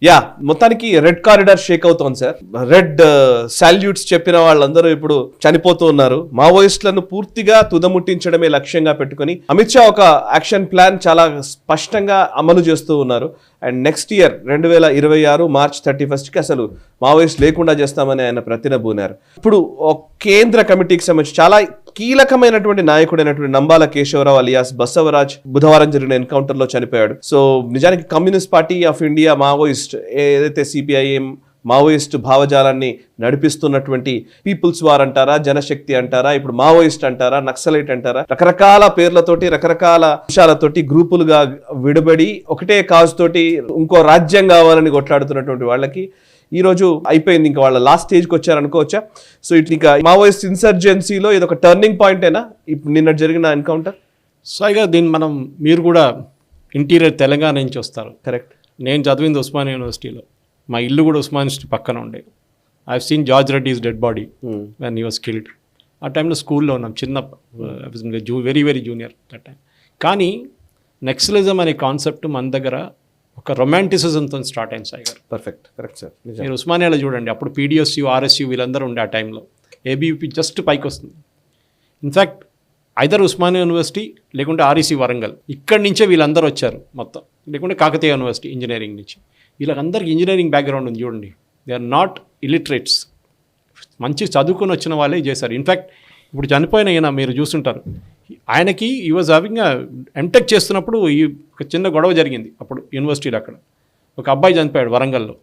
Yeah, మొత్తానికి red corridor Sheikh అవుతోంది sir. Red salutes చెప్పిన వాళ్ళందరూ ఇప్పుడు చనిపోతూ ఉన్నారు. మావోయిస్టులను పూర్తిగా తుదముట్టించడమే లక్ష్యంగా పెట్టుకుని అమిత్ షా ఒక యాక్షన్ ప్లాన్ చాలా స్పష్టంగా అమలు చేస్తూ ఉన్నారు. అండ్ నెక్స్ట్ ఇయర్ 2026 మార్చ్ 31కి అసలు మావోయిస్ట్ లేకుండా చేస్తామని ఆయన ప్రతినబూనారు. ఇప్పుడు కేంద్ర కమిటీకి సంబంధించి చాలా కీలకమైనటువంటి నాయకుడైనటువంటి నంబాల కేశవరావు అలియాస్ బసవరాజ్ బుధవారం జరిగిన ఎన్కౌంటర్ లో చనిపోయాడు. సో నిజానికి communist party of India Maoist ఏదైతే సిపిఐఎం మావోయిస్ట్ భావజాలాన్ని నడిపిస్తున్నటువంటి పీపుల్స్ వార్ అంటారా, జనశక్తి అంటారా, ఇప్పుడు మావోయిస్ట్ అంటారా, నక్సలైట్ అంటారా, రకరకాల పేర్లతోటి రకరకాల అంశాలతోటి గ్రూపులుగా విడబడి ఒకటే కాజ్ తోటి ఇంకో రాజ్యం కావాలని కొట్లాడుతున్నటువంటి వాళ్ళకి ఈ రోజు అయిపోయింది. ఇంకా వాళ్ళ లాస్ట్ స్టేజ్కి వచ్చారనుకోవచ్చా? సో ఇట్లా మావోయిస్ట్ ఇన్సర్జెన్సీలో ఇది ఒక టర్నింగ్ పాయింటేనా ఇప్పుడు నిన్న జరిగిన ఎన్కౌంటర్? సాయిగా దీన్ని మీరు కూడా ఇంటీరియర్ తెలంగాణ నుంచి వస్తారు. కరెక్ట్. నేను చదివింది ఉస్మానియా యూనివర్సిటీలో. మా ఇల్లు కూడా ఉస్మానియా యూనివర్సిటీ పక్కన ఉండే. I have seen George Reddy's dead body when he was killed. ఆ టైంలో స్కూల్లో ఉన్నాం, చిన్న very very junior that time. కానీ నెక్సలిజం అనే కాన్సెప్ట్ మన దగ్గర ఒక రొమాంటిసిజంతో స్టార్ట్ అయింది సాయి గారు. Perfect, correct sir. మీరు ఉస్మానియాలో చూడండి, అప్పుడు పీడిఎస్యు ఆర్ఎస్యు వీళ్ళందరూ ఉండే ఆ టైంలో. ఏబీయూపీ జస్ట్ పైకి వస్తుంది. ఇన్ఫ్యాక్ట్ ఐదర్ ఉస్మానియా యూనివర్సిటీ లేకుంటే ఆర్ఈసీ వరంగల్, ఇక్కడి నుంచే వీళ్ళందరూ వచ్చారు మొత్తం. లేకుంటే కాకతీయ యూనివర్సిటీ ఇంజనీరింగ్ నుంచి. వీళ్ళకందరికీ ఇంజనీరింగ్ బ్యాక్గ్రౌండ్ ఉంది చూడండి. దే ఆర్ నాట్ ఇలిటరేట్స్, మంచి చదువుకొని వచ్చిన వాళ్ళే చేశారు. ఇన్ఫ్యాక్ట్ ఇప్పుడు చనిపోయిన ఈయన మీరు చూస్తుంటారు, ఆయనకి ఈ వాజ్ హ్యావింగ్ ఎంటెక్ చేస్తున్నప్పుడు ఈ ఒక చిన్న గొడవ జరిగింది అప్పుడు యూనివర్సిటీలో. అక్కడ ఒక అబ్బాయి చనిపోయాడు వరంగల్లో.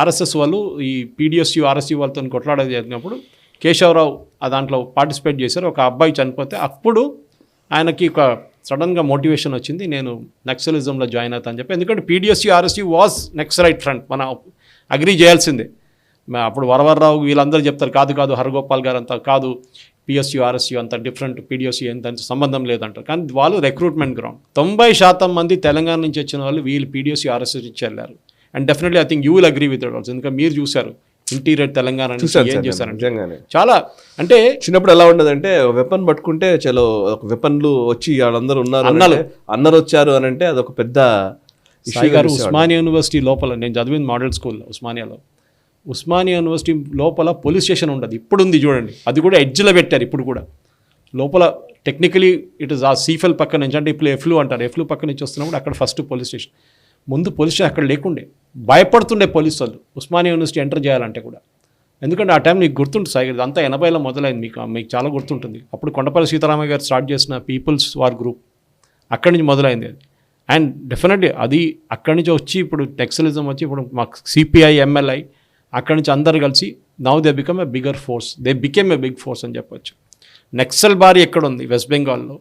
ఆర్ఎస్ఎస్ వాళ్ళు ఈ పీడిఎస్యు ఆర్ఎస్యు వాళ్ళతో కొట్లాడ జరిగినప్పుడు కేశవరావు ఆ దాంట్లో పార్టిసిపేట్ చేశారు. ఒక అబ్బాయి చనిపోతే అప్పుడు ఆయనకి ఒక సడన్గా మోటివేషన్ వచ్చింది, నేను నక్సలిజంలో జాయిన్ అవుతాను అని చెప్పి. ఎందుకంటే PDSU RSU was naxalite front, మనం అగ్రీ చేయాల్సిందే. అప్పుడు వరవర్రావు వీళ్ళందరూ చెప్తారు కాదు కాదు, హరగోపాల్ గారు అంతా కాదు, పిఎస్యు ఆర్ఎస్యు అంత డిఫరెంట్, పీడిఎస్యు దానికి సంబంధం లేదంటారు. కానీ వాళ్ళు రిక్రూట్మెంట్ గ్రౌండ్. 90% మంది తెలంగాణ నుంచి వచ్చిన వాళ్ళు వీళ్ళు పీడిఎస్యు ఆర్ఎస్యు నుంచి వెళ్ళారు. And definitely I think you will agree with it also. ఎందుకంటే మీరు చూశారు ఇంటీరియర్ తెలంగాణ ఏం చేశారంటే చాలా, అంటే చిన్నప్పుడు ఎలా ఉండదంటే వెపన్ పట్టుకుంటే చలో వెపన్లు వచ్చి వాళ్ళందరూ ఉన్నారు అన్నారు వచ్చారు అని అంటే అదొక పెద్ద సాయి గారు. ఉస్మానియా యూనివర్సిటీ లోపల నేను చదివింది మోడల్ స్కూల్లో ఉస్మానియాలో. ఉస్మానియా యూనివర్సిటీ లోపల పోలీస్ స్టేషన్ ఉండదు, ఇప్పుడు ఉంది చూడండి. అది కూడా ఎడ్జ్లో పెట్టారు ఇప్పుడు కూడా. లోపల టెక్నికలీ ఇట్ ఇస్ ఆ సీఫెల్ పక్క నుంచి, అంటే ఇప్పుడు ఎఫ్లు అంటారు, ఎఫ్లు పక్క నుంచి వస్తున్నప్పుడు అక్కడ ఫస్ట్ పోలీస్ స్టేషన్. ముందు పోలీస్ స్టేషన్ అక్కడ లేకుండే, భయపడుతుండే పోలీసు వాళ్ళు ఉస్మానియా యూనివర్సిటీ ఎంటర్ చేయాలంటే కూడా. ఎందుకంటే ఆ టైం నీకు గుర్తుంటుంది సాయి, అంతా 80లో మొదలైంది, మీకు చాలా గుర్తుంటుంది. అప్పుడు కొండపల్లి సీతారామయ్య గారు స్టార్ట్ చేసిన పీపుల్స్ వార్ గ్రూప్ అక్కడి నుంచి మొదలైంది అది. అండ్ డెఫినెట్లీ అది అక్కడి నుంచి వచ్చి ఇప్పుడు నక్సలిజం వచ్చి ఇప్పుడు మాకు సిపిఐ ఎంఎల్ఐ అక్కడి నుంచి అందరు కలిసి now they become a bigger force, they became a big force అని చెప్పొచ్చు. నక్సల్ బారీ ఎక్కడ ఉంది? వెస్ట్ బెంగాల్లో.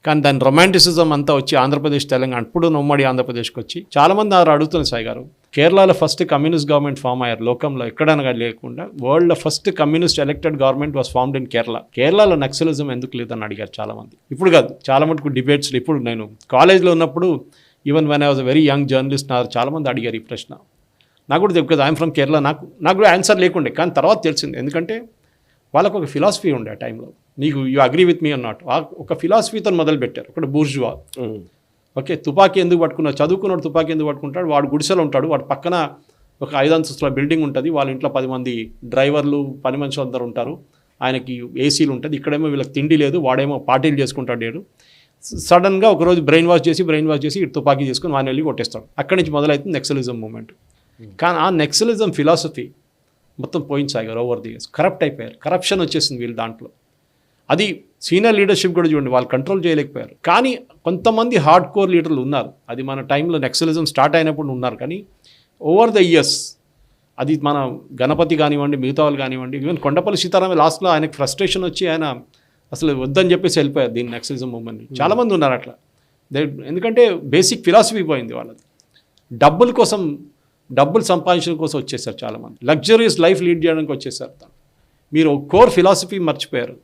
కానీ దాని రొమాంటిసిజం అంతా వచ్చి ఆంధ్రప్రదేశ్ తెలంగాణ, ఇప్పుడు ఉమ్మడి ఆంధ్రప్రదేశ్కి వచ్చి చాలామంది అడుగుతున్నారు సాయి గారు, కేరళలో ఫస్ట్ కమ్యూనిస్ట్ గవర్నమెంట్ ఫామ్ అయ్యారు లోకంలో ఎక్కడనగా లేకుండా. వరల్డ్లో first communist elected government was formed in Kerala. కేరళలో నక్సలిజం ఎందుకు లేదని అడిగారు చాలామంది. ఇప్పుడు కాదు, చాలా మటుకు డిబేట్స్లో. ఇప్పుడు నేను కాలేజ్లో ఉన్నప్పుడు even when I was very young journalist, నాకు చాలామంది అడిగారు ఈ ప్రశ్న. నాకు కూడా బికాజ్ ఐఎమ్ ఫ్రమ్ కేరళ, నాకు కూడా ఆన్సర్ లేకుండే. కానీ తర్వాత తెలిసింది, ఎందుకంటే వాళ్ళకు ఒక ఫిలాసఫీ ఉండే ఆ టైంలో. నీకు యూ అగ్రీ విత్ మీ అన్నట్టు ఒక ఫిలాసఫీతో మొదలుపెట్టారు. ఒకటి బూర్జువా. ఓకే, తుపాకీ ఎందుకు పట్టుకున్నాడు? చదువుకున్నాడు తుపాకీ ఎందుకు పట్టుకుంటాడు? వాడు గుడిసెలో ఉంటాడు, వాడు పక్కన ఒక 5 అంతస్తుల బిల్డింగ్ ఉంటుంది, వాళ్ళ ఇంట్లో 10 మంది డ్రైవర్లు పని మనుషులు అందరూ ఉంటారు, ఆయనకి ఏసీలు ఉంటుంది. ఇక్కడేమో వీళ్ళకి తిండి లేదు, వాడేమో పార్టీలు చేసుకుంటాడు. లేడు సడన్గా ఒకరోజు బ్రెయిన్ వాష్ చేసి తుపాకీ చేసుకుని వాడిని వెళ్ళి కొట్టేస్తాడు. అక్కడి నుంచి మొదలవుతుంది నెక్సలిజం మూమెంట్. కానీ ఆ నెక్సలిజం ఫిలాసఫీ మొత్తం పోయింది సాయి గారు. ఓవర్ ది ఇయర్స్ కరప్ట్ అయిపోయారు, కరప్షన్ వచ్చేసింది వీళ్ళు దాంట్లో. అది సీనియర్ లీడర్షిప్ కూడా చూడండి, వాళ్ళు కంట్రోల్ చేయలేకపోయారు. కానీ కొంతమంది హార్డ్ కోర్ లీడర్లు ఉన్నారు, అది మన టైంలో నెక్సలిజం స్టార్ట్ అయినప్పుడు ఉన్నారు. కానీ ఓవర్ ద ఇయర్స్ అది మన గణపతి కానివ్వండి, మిగతా వాళ్ళు కానివ్వండి, ఈవెన్ కొండపల్లి సీతారామ లాస్ట్లో ఆయనకు ఫ్రస్ట్రేషన్ వచ్చి ఆయన అసలు వద్దని చెప్పేసి వెళ్ళిపోయారు దీన్ని నెక్సలిజం మూవ్మెంట్ని. చాలామంది ఉన్నారు అట్లా. ఎందుకంటే బేసిక్ ఫిలాసఫీ పోయింది వాళ్ళది. డబ్బులు సంపాదించడం కోసం వచ్చేసారు చాలామంది, లగ్జరియస్ లైఫ్ లీడ్ చేయడానికి వచ్చేసారు. మీరు కోర్ ఫిలాసఫీ మర్చిపోయారు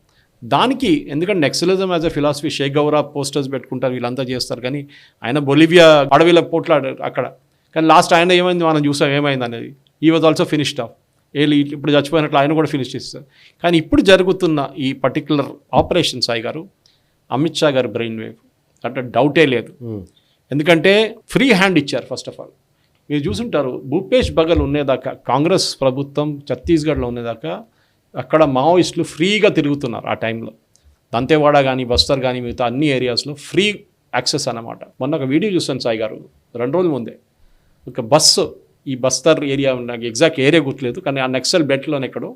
దానికి. ఎందుకంటే Naxalism as a philosophy, Che Guevara posters పెట్టుకుంటారు, వీళ్ళంతా చేస్తారు. కానీ ఆయన బొలివియా అడవిలో పోట్లాడారు అక్కడ. కానీ లాస్ట్ ఆయన ఏమైంది మనం చూసాం ఏమైంది అనేది. ఈ వాజ్ ఆల్సో ఫినిష్డ్ ఆఫ్. ఇప్పుడు చచ్చిపోయినట్లు ఆయన కూడా ఫినిష్ చేస్తారు. కానీ ఇప్పుడు జరుగుతున్న ఈ పర్టికులర్ ఆపరేషన్ సాయి గారు, అమిత్ షా గారు బ్రెయిన్ వేవ్ అంటే డౌటే లేదు. ఎందుకంటే ఫ్రీ హ్యాండ్ ఇచ్చారు. ఫస్ట్ ఆఫ్ ఆల్ మీరు చూసుంటారు భూపేష్ బగల్ ఉండేదాకా కాంగ్రెస్ ప్రభుత్వం ఛత్తీస్గఢ్లో ఉండేదాకా అక్కడ మావోయిస్టులు ఫ్రీగా తిరుగుతున్నారు ఆ టైంలో. దంతేవాడ కానీ బస్తర్ కానీ మిగతా అన్ని ఏరియాస్లో ఫ్రీ యాక్సెస్ అన్నమాట. మొన్న ఒక వీడియో చూస్తాను సాయి గారు 2 రోజుల ముందే, ఒక బస్సు ఈ బస్తర్ ఏరియా, నాకు ఎగ్జాక్ట్ ఏరియా గుర్తులేదు కానీ ఆ నక్సల్ బెల్ట్లోనే ఎక్కడో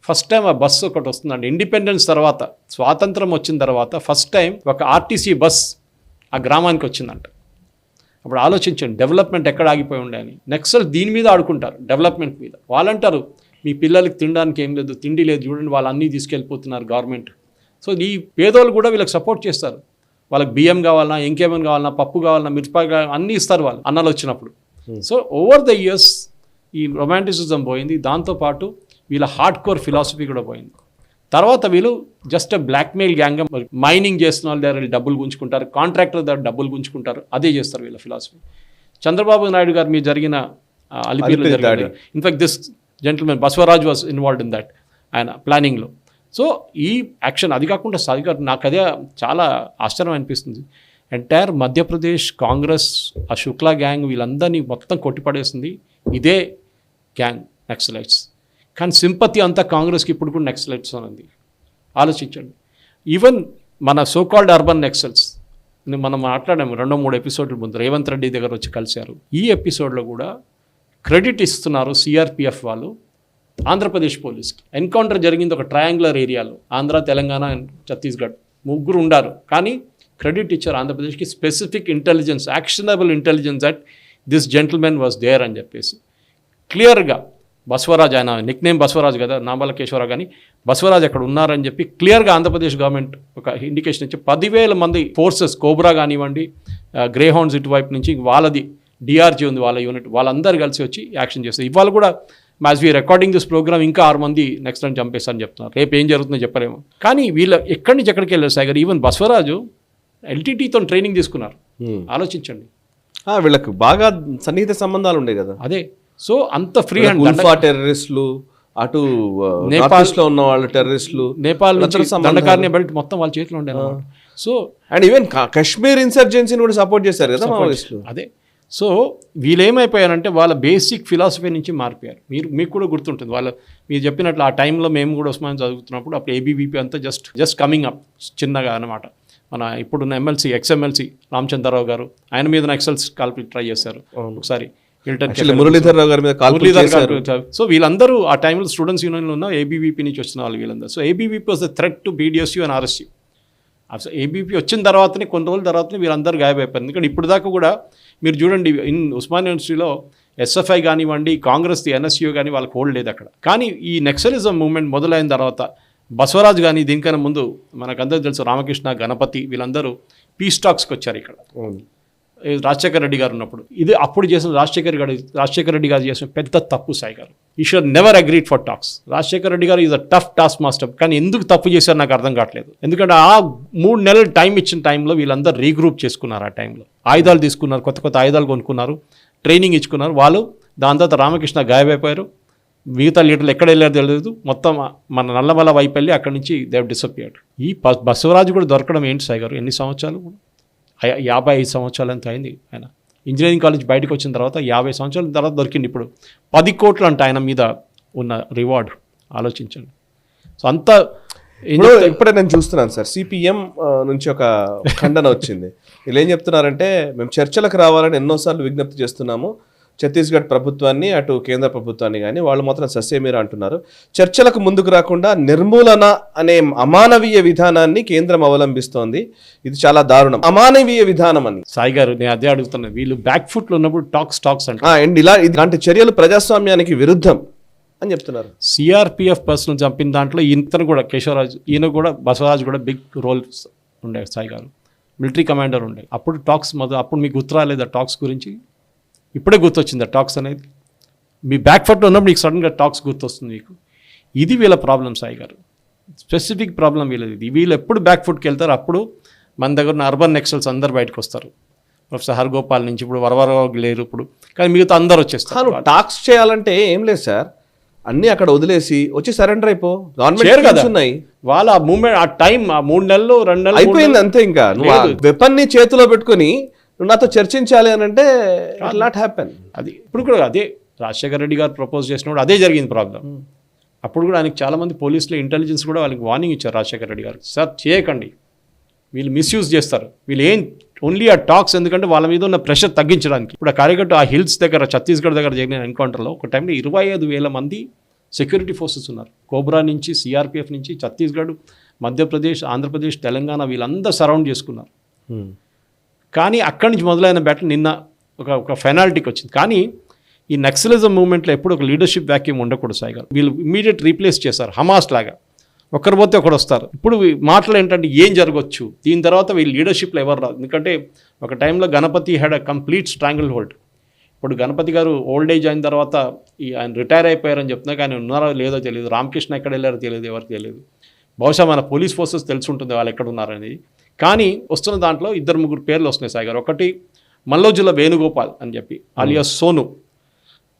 ఫస్ట్ టైం ఆ బస్సు ఒకటి వస్తుందండి. ఇండిపెండెన్స్ తర్వాత, స్వాతంత్రం వచ్చిన తర్వాత ఫస్ట్ టైం ఒక ఆర్టీసీ బస్ ఆ గ్రామానికి వచ్చిందంట. అప్పుడు ఆలోచించండి డెవలప్మెంట్ ఎక్కడ ఆగిపోయి ఉండే అని. నక్సల్ దీని మీద ఆడుకుంటారు, డెవలప్మెంట్ మీద. వాళ్ళంటారు మీ పిల్లలకి తినడానికి ఏం లేదు, తిండి లేదు, చూడండి వాళ్ళు అన్నీ తీసుకెళ్ళిపోతున్నారు గవర్నమెంట్. సో ఈ పేదోళ్ళు కూడా వీళ్ళకి సపోర్ట్ చేస్తారు. వాళ్ళకి బియ్యం కావాలన్నా, ఇంకేమైనా కావాలన్నా, పప్పు కావాలన్నా, మిరపకాయ కావాలన్నా అన్నీ ఇస్తారు వాళ్ళు అన్నలు వచ్చినప్పుడు. సో ఓవర్ ద ఇయర్స్ ఈ రొమాంటిసిజం పోయింది, దాంతోపాటు వీళ్ళ హార్డ్ కోర్ ఫిలాసఫీ కూడా పోయింది. తర్వాత వీళ్ళు జస్ట్ బ్లాక్మెయిల్ గ్యాంగ్, మైనింగ్ చేస్తున్న వాళ్ళ దగ్గర డబ్బులు గుంజుకుంటారు, కాంట్రాక్టర్ దగ్గర డబ్బులు గుంజుకుంటారు, అదే చేస్తారు వీళ్ళ ఫిలాసఫీ. చంద్రబాబు నాయుడు గారు మీద జరిగిన అలిపిరిలో జరిగిన, in fact this gentleman Basavaraj was involved in that, ఆయన ప్లానింగ్లో. సో ఈ యాక్షన్, అది కాకుండా సాయి గారు నాకు అదే చాలా ఆశ్చర్యం అనిపిస్తుంది. ఎంటైర్ మధ్యప్రదేశ్ కాంగ్రెస్ ఆ శుక్లా గ్యాంగ్ వీళ్ళందరినీ మొత్తం కొట్టిపడేస్తుంది ఇదే గ్యాంగ్ నక్సలైట్స్. కానీ సింపతి అంతా కాంగ్రెస్కి ఇప్పుడు కూడా నక్సలైట్స్ ఉంది. ఆలోచించండి. ఈవెన్ మన సోకాల్డ్ అర్బన్ నక్సల్స్ మనం మాట్లాడాము 2-3 ఎపిసోడ్ల ముందు, రేవంత్ రెడ్డి దగ్గర వచ్చి కలిశారు. ఈ ఎపిసోడ్లో కూడా క్రెడిట్ ఇస్తున్నారు సిఆర్పిఎఫ్ వాళ్ళు ఆంధ్రప్రదేశ్ పోలీస్కి. ఎన్కౌంటర్ జరిగింది ఒక ట్రయాంగులర్ ఏరియాలో, ఆంధ్ర, తెలంగాణ అండ్ ఛత్తీస్గఢ్, 3 ఉన్నారు. కానీ క్రెడిట్ ఇచ్చారు ఆంధ్రప్రదేశ్కి, specific intelligence, actionable intelligence that this gentleman was there అని చెప్పేసి క్లియర్గా. బసవరాజ్, ఆయన నిక్ నేమ్ బసవరాజ్ కదా, నామలకేశ్వరరావు, కానీ బసవరాజ్ అక్కడ ఉన్నారని చెప్పి క్లియర్గా ఆంధ్రప్రదేశ్ గవర్నమెంట్ ఒక ఇండికేషన్ ఇచ్చి 10,000 మంది ఫోర్సెస్, కోబ్రా కానివ్వండి, గ్రే హౌండ్స్ ఇటువైపు నుంచి వాళ్ళది డిఆర్జీ ఉంది వాళ్ళ యూనిట్, వాళ్ళందరూ కలిసి వచ్చి యాక్షన్ చేస్తారు. ఇవాళ కూడా as we recording this programme ఇంకా 6 మంది నెక్స్ట్ టైం చంపేస్తారని చెప్తున్నారు. రేపు ఏం జరుగుతుందో చెప్పలేము. కానీ వీళ్ళు ఎక్కడి నుంచి ఎక్కడికి వెళ్ళారు సాగర్. ఈవెన్ బసవరాజు ఎల్టీటీతో ట్రైనింగ్ తీసుకున్నారు. ఆలోచించండి, వీళ్ళకి బాగా సన్నిహిత సంబంధాలు ఉండే కదా. అదే. సో అంత ఫ్రీ హ్యాండ్ టెర్రరిస్టులు, అటు నేపాల్లో ఉన్న వాళ్ళు టెర్రరిస్టులు, నేపాల్ దండకారణ్య బెల్ట్ మొత్తం వాళ్ళ చేతిలో ఉండే. సో అండ్ ఈవెన్ కాశ్మీర్ ఇన్సర్జెన్సీని కూడా సపోర్ట్ చేశారు కదా మావోయిస్టులు. అదే. సో వీళ్ళు ఏమైపోయారంటే వాళ్ళ బేసిక్ ఫిలాసఫీ నుంచి మారిపోయారు. మీకు కూడా గుర్తుంటుంది, మీరు చెప్పినట్లు ఆ టైంలో మేము కూడా ఉస్మాన్ చదువుతున్నప్పుడు అప్పుడు ఏబీవీపీ అంతా జస్ట్ కమింగ్ అప్ చిన్నగా అన్నమాట. మన ఇప్పుడున్న ఎమ్మెల్సీ, ఎక్స్ఎమ్మెల్సీ రామచంద్రరావు గారు, ఆయన మీద నక్సల్స్ కాల్పి ట్రై చేశారు ఒకసారి. మురళీధర్ రావు గారి మీద. సో వీళ్ళందరూ ఆ టైంలో స్టూడెంట్స్ యూనియన్లో ఉన్న ఏబీవీపీ నుంచి వచ్చిన వాళ్ళు వీళ్ళందరూ. So ABVP was the threat to BDSU and RSU. అసలు ఏబీవీ వచ్చిన తర్వాతనే, కొన్ని రోజుల తర్వాతనే వీళ్ళందరూ గాయపడిపోయారు. ఎందుకంటే ఇప్పుడు దాకా కూడా మీరు చూడండి, ఇన్ ఉస్మానియా యూనివర్సిటీలో ఎస్ఎఫ్ఐ కానివ్వండి, కాంగ్రెస్ది ఎన్ఎస్యూ కానీ వాళ్ళకి హోల్డ్ లేదు అక్కడ. కానీ ఈ నక్సలిజం మూవ్మెంట్ మొదలైన తర్వాత బసవరాజ్ కానీ, దీనికన్నా ముందు మనకందరూ తెలుసు రామకృష్ణ, గణపతి, వీళ్ళందరూ పీస్ టాక్స్కి వచ్చారు ఇక్కడ రాజశేఖర రెడ్డి గారు ఉన్నప్పుడు. ఇది అప్పుడు చేసిన రాజశేఖర రెడ్డి గారు చేసిన పెద్ద తప్పు Sai garu. He should never agreed for talks. Rajasekhara Reddy garu is a tough task master. కానీ ఎందుకు తప్పు చేశారు నాకు అర్థం కావట్లేదు. ఎందుకంటే ఆ 3 నెలలు టైం ఇచ్చిన టైంలో వీళ్ళందరూ రీగ్రూప్ చేసుకున్నారు. ఆ టైంలో ఆయుధాలు తీసుకున్నారు, కొత్త ఆయుధాలు కొనుక్కున్నారు, ట్రైనింగ్ ఇచ్చుకున్నారు వాళ్ళు. దాని తర్వాత రామకృష్ణ గాయమైపోయారు, మిగతా లీడర్లు ఎక్కడ వెళ్ళారో తెలియదు. మొత్తం మన నల్లమల వైపు వెళ్ళి అక్కడి నుంచి దే హావ్ డిసపియర్డ్. ఈ బసవరాజు కూడా దొరకడం ఏంటి సాయి గారు, ఎన్ని సంవత్సరాలు, 55 సంవత్సరాలు ఎంత అయింది. ఆయన ఇంజనీరింగ్ కాలేజ్ బయటకు వచ్చిన తర్వాత 50 సంవత్సరాల తర్వాత దొరికింది. ఇప్పుడు 10 కోట్లు అంట ఆయన మీద ఉన్న రివార్డ్. ఆలోచించండి. సో అంతా ఇప్పుడే నేను చూస్తున్నాను సార్, సిపిఎం నుంచి ఒక ఖండన వచ్చింది. వీళ్ళు ఏం చెప్తున్నారంటే, మేము చర్చలకు రావాలని ఎన్నోసార్లు విజ్ఞప్తి చేస్తున్నాము ఛత్తీస్గఢ్ ప్రభుత్వాన్ని, అటు కేంద్ర ప్రభుత్వాన్ని, కానీ వాళ్ళు మాత్రం సస్యమీర అంటున్నారు. చర్చలకు ముందుకు రాకుండా నిర్మూలన అనే అమానవీయ విధానాన్ని కేంద్రం అవలంబిస్తోంది. ఇది చాలా దారుణం, అమానవీయ విధానం అని. సాయి గారు నేను అదే అడుగుతున్నాను, వీళ్ళు బ్యాక్ ఫుట్ లో ఉన్నప్పుడు టాక్స్ అంటే అండ్ ఇలాంటి చర్యలు ప్రజాస్వామ్యానికి విరుద్ధం అని చెప్తున్నారు. సిఆర్పిఎఫ్ పర్సన్ చంపిన దాంట్లో ఇతను కూడా కేశవరాజు, ఈయన కూడా బసవరాజు కూడా బిగ్ రోల్స్ ఉండే సాయి గారు. మిలిటరీ కమాండర్ ఉండే. అప్పుడు టాక్స్ అప్పుడు మీకు గుర్తు రాలేదా టాక్స్ గురించి? ఇప్పుడే గుర్తొచ్చిందా టాక్స్ అనేది? మీ బ్యాక్ ఫుట్ ఉన్నప్పుడు మీకు సడన్గా టాక్స్ గుర్తొస్తుంది మీకు. ఇది వీళ్ళ ప్రాబ్లం సాయి గారు, స్పెసిఫిక్ ప్రాబ్లం వీళ్ళది. వీళ్ళు ఎప్పుడు బ్యాక్ ఫుట్కి వెళ్తారు, అప్పుడు మన దగ్గర ఉన్న అర్బన్ నక్సల్స్ అందరు బయటకు వస్తారు. ప్రొఫెసర్ హర్గోపాల్ నుంచి ఇప్పుడు వరవరరావు లేరు ఇప్పుడు, కానీ మిగతా అందరు వచ్చేస్తారు. టాక్స్ చేయాలంటే ఏం లేదు సార్, అన్నీ అక్కడ వదిలేసి వచ్చి సరెండర్ అయిపో. గవర్నమెంట్ ఉన్నాయి వాళ్ళ మూమెంట్, ఆ టైం, ఆ 3 నెలలు 2 నెలలు అయిపోయింది అంతే. ఇంకా వెపన్ని చేతిలో పెట్టుకుని నాతో చర్చించాలి అని అంటే ఇట్ నాట్ హ్యాపెన్. అది ఇప్పుడు కూడా అదే రాజశేఖర రెడ్డి గారు ప్రపోజ్ చేసినప్పుడు అదే జరిగింది ప్రాబ్లం. అప్పుడు కూడా ఆయనకి చాలామంది పోలీసులు ఇంటెలిజెన్స్ కూడా వాళ్ళకి వార్నింగ్ ఇచ్చారు రాజశేఖర రెడ్డి గారు, సార్ చేయకండి, వీళ్ళు మిస్యూజ్ చేస్తారు, వీళ్ళు ఏం ఓన్లీ ఆ టాక్స్, ఎందుకంటే వాళ్ళ మీద ఉన్న ప్రెషర్ తగ్గించడానికి. ఇప్పుడు ఆ కార్యకర్త ఆ హిల్స్ దగ్గర ఛత్తీస్గఢ్ దగ్గర జరిగిన ఎన్కౌంటర్లో ఒక టైంలో 25,000 మంది సెక్యూరిటీ ఫోర్సెస్ ఉన్నారు. కోబ్రా నుంచి, సిఆర్పిఎఫ్ నుంచి, ఛత్తీస్గఢ్, మధ్యప్రదేశ్, ఆంధ్రప్రదేశ్, తెలంగాణ వీళ్ళందరూ సరౌండ్ చేసుకున్నారు. కానీ అక్కడి నుంచి మొదలైన బ్యాటిల్ నిన్న ఒక ఫెనాల్టీకి వచ్చింది. కానీ ఈ నక్సలిజం మూవ్మెంట్లో ఎప్పుడు ఒక లీడర్షిప్ వ్యాక్యూమ్ ఉండకూడదు సాయి గారు. వీళ్ళు ఇమీడియట్ రీప్లేస్ చేశారు హమాస్ లాగా, ఒకరు పోతే ఒకరు వస్తారు. ఇప్పుడు మాటలు ఏంటంటే ఏం జరగవచ్చు, దీని తర్వాత వీళ్ళు లీడర్షిప్లో ఎవరు రాదు. ఎందుకంటే ఒక టైంలో Ganapathy had a complete stranglehold. ఇప్పుడు గణపతి గారు ఓల్డ్ ఏజ్ అయిన తర్వాత ఆయన రిటైర్ అయిపోయారని చెప్తున్నా, కానీ ఉన్నారో లేదో తెలియదు. రామకృష్ణ ఎక్కడ వెళ్ళారో తెలియదు, ఎవరికి తెలియదు. బహుశా మన పోలీస్ ఫోర్సెస్ తెలిసి ఉంటుంది వాళ్ళు ఎక్కడ ఉన్నారనేది. కానీ వస్తున్న దాంట్లో 2-3 పేర్లు వస్తున్నాయి సాయి గారు. ఒకటి మల్లోజుల వేణుగోపాల్ అని చెప్పి alias Sonu,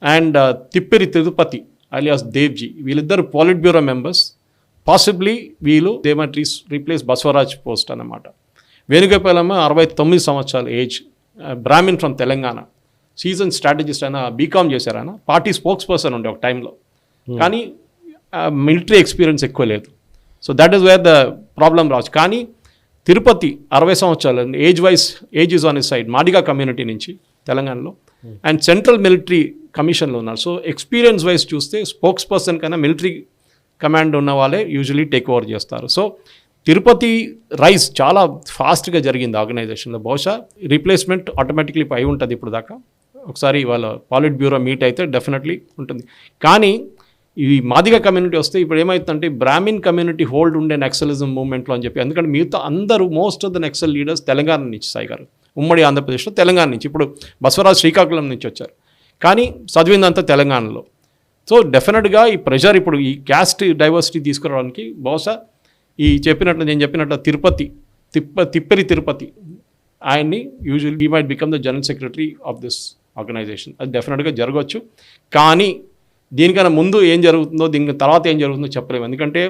and Tippiri Tirupati alias Devji. వీళ్ళిద్దరు పాలిట్ బ్యూరో మెంబర్స్. పాసిబ్లీ వీళ్ళు they might replace Basavaraj post అన్నమాట. వేణుగోపాల్ అమ్మ 69 సంవత్సరాల age, Brahmin from Telangana, season strategist అయినా, బీకామ్ చేశారు ఆయన, పార్టీ స్పోక్స్ పర్సన్ ఉండే ఒక టైంలో, కానీ మిలిటరీ ఎక్స్పీరియన్స్ ఎక్కువ లేదు. So that is where the problem రావచ్చు. కానీ తిరుపతి 60 సంవత్సరాలు, age is on is side, Madiga community నుంచి తెలంగాణలో, అండ్ సెంట్రల్ మిలిటరీ కమిషన్లో ఉన్నారు. సో ఎక్స్పీరియన్స్ వైజ్ చూస్తే స్పోక్స్ పర్సన్ కన్నా మిలిటరీ కమాండ్ ఉన్న వాళ్ళే యూజువలీ టేక్ ఓవర్ చేస్తారు. సో తిరుపతి రైస్ చాలా ఫాస్ట్గా జరిగింది ఆర్గనైజేషన్లో. బహుశా రీప్లేస్మెంట్ ఆటోమేటిక్లీ అయి ఉంటుంది ఇప్పుడు దాకా. ఒకసారి వాళ్ళ పాలిట్ బ్యూరో మీట్ అయితే డెఫినెట్లీ ఉంటుంది. కానీ ఈ మాదిగ కమ్యూనిటీ వస్తే ఇప్పుడు ఏమవుతుందంటే బ్రాహ్మిన్ కమ్యూనిటీ హోల్డ్ ఉండే నక్సలిజం మూవ్మెంట్లో అని చెప్పి, ఎందుకంటే మిగతా అందరూ most of the Naxal leaders Telangana నుంచి సాయి గారు, ఉమ్మడి ఆంధ్రప్రదేశ్లో తెలంగాణ నుంచి. ఇప్పుడు బసవరాజ్ శ్రీకాకుళం నుంచి వచ్చారు, కానీ చదివిందంతా తెలంగాణలో. సో డెఫినెట్గా ఈ ప్రెషర్ ఇప్పుడు ఈ క్యాస్ట్ డైవర్సిటీ తీసుకురావడానికి బహుశా నేను చెప్పినట్లు తిప్పిరి తిరుపతి ఆయన్ని usually he might become the general secretary of this organisation. అది డెఫినెట్గా జరగవచ్చు. కానీ దీనికన్నా ముందు ఏం జరుగుతుందో, దీని తర్వాత ఏం జరుగుతుందో చెప్పలేము. ఎందుకంటే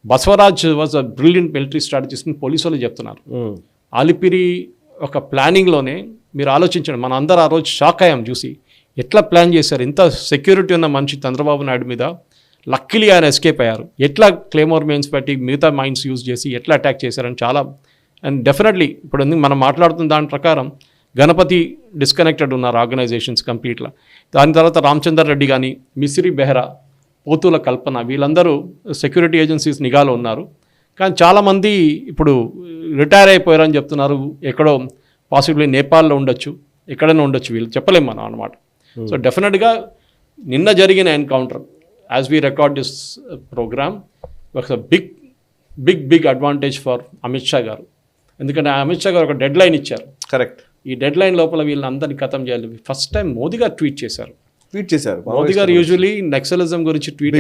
Basavaraj was a brilliant military strategist అని పోలీసు వాళ్ళు చెప్తున్నారు. ఆలిపిరి ఒక ప్లానింగ్లోనే మీరు ఆలోచించండి, మన అందరూ ఆ రోజు షాక్ అయ్యాం చూసి, ఎట్లా ప్లాన్ చేశారు. ఇంత సెక్యూరిటీ ఉన్న మనిషి చంద్రబాబు నాయుడు మీద లక్కీలీ ఆయన ఎస్కేప్ అయ్యారు. ఎట్లా క్లేమోర్ మెయిన్స్ పెట్టి మిగతా మైండ్స్ యూజ్ చేసి ఎట్లా అటాక్ చేశారని చాలా. అండ్ డెఫినెట్లీ ఇప్పుడు మనం మాట్లాడుతున్న దాని ప్రకారం గణపతి డిస్కనెక్టెడ్ ఉన్నారు ఆర్గనైజేషన్స్ కంప్లీట్గా. దాని తర్వాత రామచందర్ రెడ్డి కానీ, మిసిరి బెహ్రా, పోతుల కల్పన, వీళ్ళందరూ సెక్యూరిటీ ఏజెన్సీస్ నిఘాలో ఉన్నారు. కానీ చాలామంది ఇప్పుడు రిటైర్ అయిపోయారని చెప్తున్నారు. ఎక్కడో పాసిబ్లీ నేపాల్లో ఉండొచ్చు, ఎక్కడైనా ఉండొచ్చు, వీళ్ళు చెప్పలేము మనం అన్నమాట. సో డెఫినెట్గా నిన్న జరిగిన encounter, as we record this programme, ఒక big advantage for Amit Shah garu. ఎందుకంటే అమిత్ షా గారు ఒక డెడ్ లైన్ ఇచ్చారు. కరెక్ట్. ఈ డెడ్ లైన్ లోపల వీళ్ళందరినీ ఖతం చేయాలి. ఫస్ట్ టైం మోదీ గారు ట్వీట్ చేశారు. మోదీ గారు యూజువలీ నక్సలిజం గురించి tweet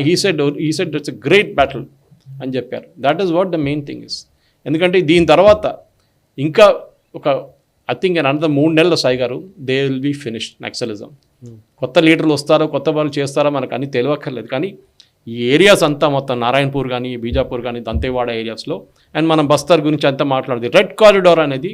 he said it's a great battle అని చెప్పారు. That is what the main thing is. ఎందుకంటే దీని తర్వాత ఇంకా ఒక ఐ థింక్ అనదర్ 3 నెలల Sai garu they will be finished Naxalism. కొత్త లీడర్లు వస్తారో, కొత్త వాళ్ళు చేస్తారో మనకు అన్ని తెలియక్కర్లేదు. కానీ ఈ ఏరియాస్ అంతా మొత్తం నారాయణపూర్ కానీ, బీజాపూర్ కానీ, దంతేవాడ ఏరియాస్లో, అండ్ మనం బస్తర్ గురించి అంతా మాట్లాడదు. రెడ్ కారిడార్ అనేది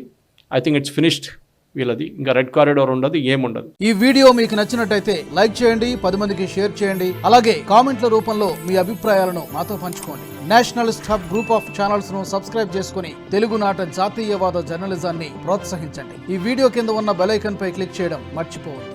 ఐ థింక్ ఇట్స్ ఫినిష్డ్ వీళ్ళది. ఇంకా రెడ్ కారిడార్ ఉండదు, ఏముండదు. ఈ వీడియో మీకు నచ్చినట్టయితే లైక్ చేయండి, 10 మందికి షేర్ చేయండి. అలాగే కామెంట్ల రూపంలో మీ అభిప్రాయాలను మాతో పంచుకోండి. Nationalist hub group of channels ను సబ్స్క్రైబ్ చేసుకుని తెలుగునాట జాతీయవాద జర్నలిజాన్ని ప్రోత్సహించండి. ఈ వీడియో కింద ఉన్న బెల్ ఐకాన్ పై క్లిక్ చేయడం మర్చిపోవద్దు.